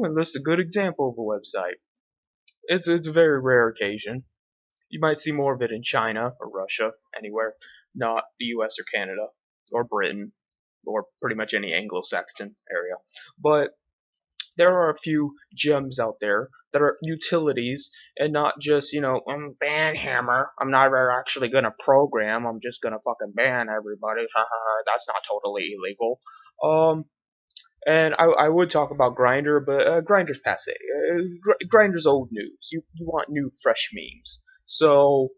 going to list a good example of a website. It's a very rare occasion. You might see more of it in China or Russia, anywhere, not the US or Canada or Britain or pretty much any Anglo-Saxon area. But there are a few gems out there that are utilities and not just, ban hammer. I'm not actually going to program. I'm just going to fucking ban everybody. That's not totally illegal. Um, and I would talk about Grinder, but Grinder's passe. Grinder's old news. You want new, fresh memes. So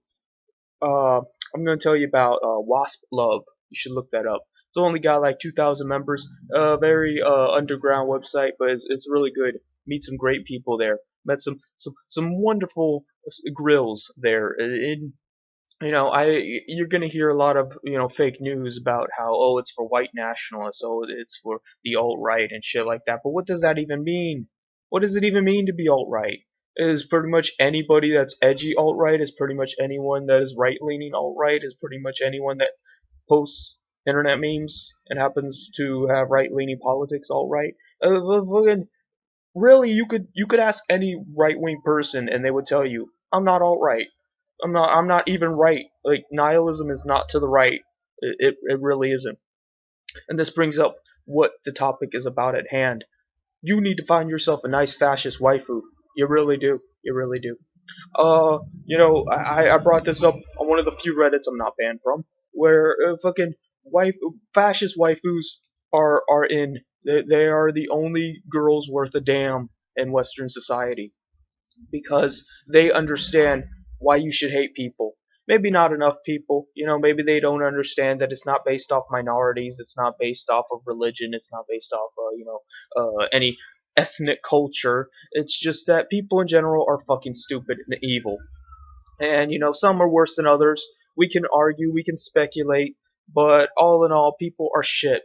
I'm going to tell you about Wasp Love. You should look that up. It's only got like 2,000 members. Very underground website, but it's really good. Meet some great people there. Met some wonderful grills there. You're gonna hear a lot of fake news about how it's for white nationalists, it's for the alt right and shit like that. But what does that even mean? What does it even mean to be alt right? Is pretty much anybody that's edgy alt right, is pretty much anyone that is right leaning alt right, is pretty much anyone that posts internet memes and happens to have right leaning politics alt right. Really, you could ask any right wing person and they would tell you, I'm not alt right. I'm not even right. Like nihilism is not to the right. It really isn't. And this brings up what the topic is about at hand. You need to find yourself a nice fascist waifu. You really do. You really do. I brought this up on one of the few Reddits I'm not banned from, where fucking fascist waifus are in. They are the only girls worth a damn in Western society because they understand why you should hate people. Maybe not enough people, maybe they don't understand that it's not based off minorities, it's not based off of religion, it's not based off, any ethnic culture. It's just that people in general are fucking stupid and evil. And, some are worse than others. We can argue, we can speculate, but all in all, people are shit.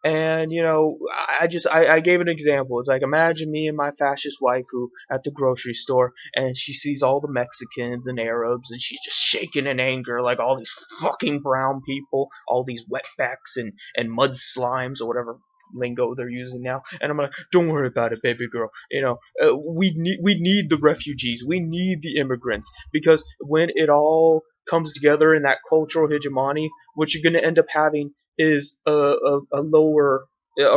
And I gave an example. It's like imagine me and my fascist wife who at the grocery store, and she sees all the Mexicans and Arabs, and she's just shaking in anger, like all these fucking brown people, all these wetbacks and mud slimes or whatever lingo they're using now. And I'm like, don't worry about it, baby girl. We need the refugees, we need the immigrants, because when it all comes together in that cultural hegemony, what you're going to end up having is a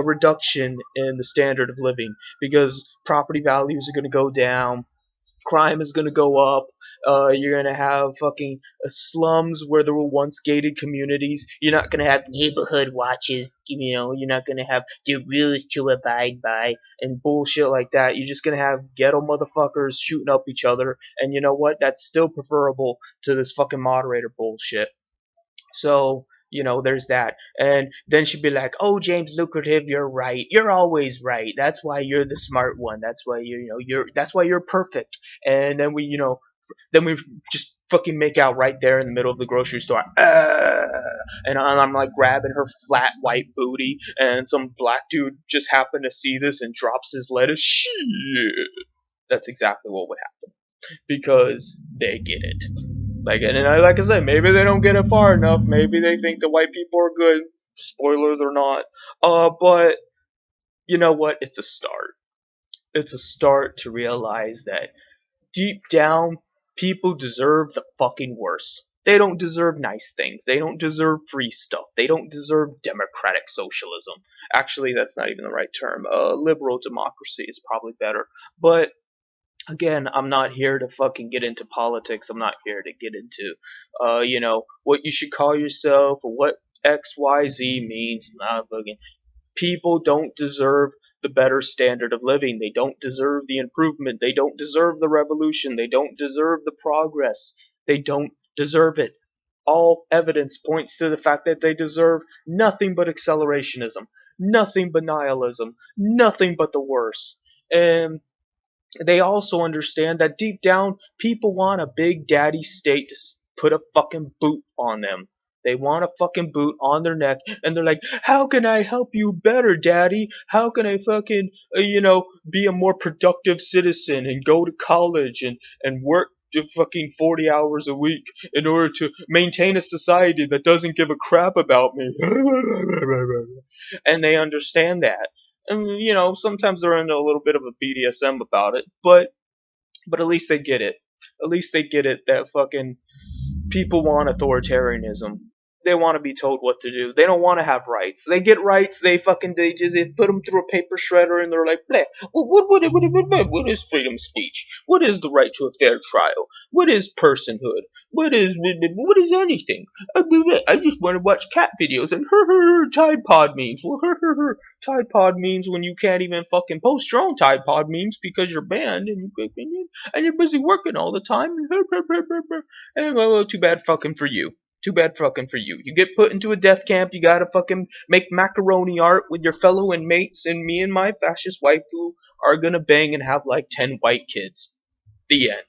reduction in the standard of living, because property values are going to go down, crime is going to go up. You're going to have fucking slums where there were once gated communities. You're not going to have neighborhood watches. You're not going to have the rules to abide by and bullshit like that. You're just going to have ghetto motherfuckers shooting up each other. And you know what? That's still preferable to this fucking moderator bullshit. So, there's that. And then she'd be like, oh, James Lucrative, you're right. You're always right. That's why you're the smart one. That's why that's why you're perfect. And then we just fucking make out right there in the middle of the grocery store. And I'm like grabbing her flat white booty, and some black dude just happened to see this and drops his lettuce. Shit. That's exactly what would happen, because they get it. Like I said, maybe they don't get it far enough. Maybe they think the white people are good. Spoiler, they're not. But you know what? It's a start. It's a start to realize that deep down, people deserve the fucking worst. They don't deserve nice things. They don't deserve free stuff. They don't deserve democratic socialism. Actually, that's not even the right term. Liberal democracy is probably better. But again, I'm not here to fucking get into politics. I'm not here to get into, what you should call yourself or what XYZ means. Not fucking. People don't deserve the better standard of living. They don't deserve the improvement. They don't deserve the revolution. They don't deserve the progress. They don't deserve it. All evidence points to the fact that they deserve nothing but accelerationism, nothing but nihilism, nothing but the worst. And they also understand that deep down, people want a big daddy state to put a fucking boot on them. They want a fucking boot on their neck, and they're like, how can I help you better, daddy? How can I fucking, be a more productive citizen and go to college and work to fucking 40 hours a week in order to maintain a society that doesn't give a crap about me? And they understand that. And you know, sometimes they're into a little bit of a BDSM about it, but at least they get it. At least they get it that fucking people want authoritarianism. They want to be told what to do. They don't want to have rights. They get rights. They put them through a paper shredder, and they're like, bleh. What is freedom of speech? What is the right to a fair trial? What is personhood? What is anything? I just want to watch cat videos and Tide Pod memes. Well, Tide Pod memes when you can't even fucking post your own Tide Pod memes because you're banned and you're busy working all the time. And well, too bad fucking for you. Too bad fucking for you. You get put into a death camp, you gotta fucking make macaroni art with your fellow inmates, and me and my fascist waifu are gonna bang and have like 10 white kids. The end.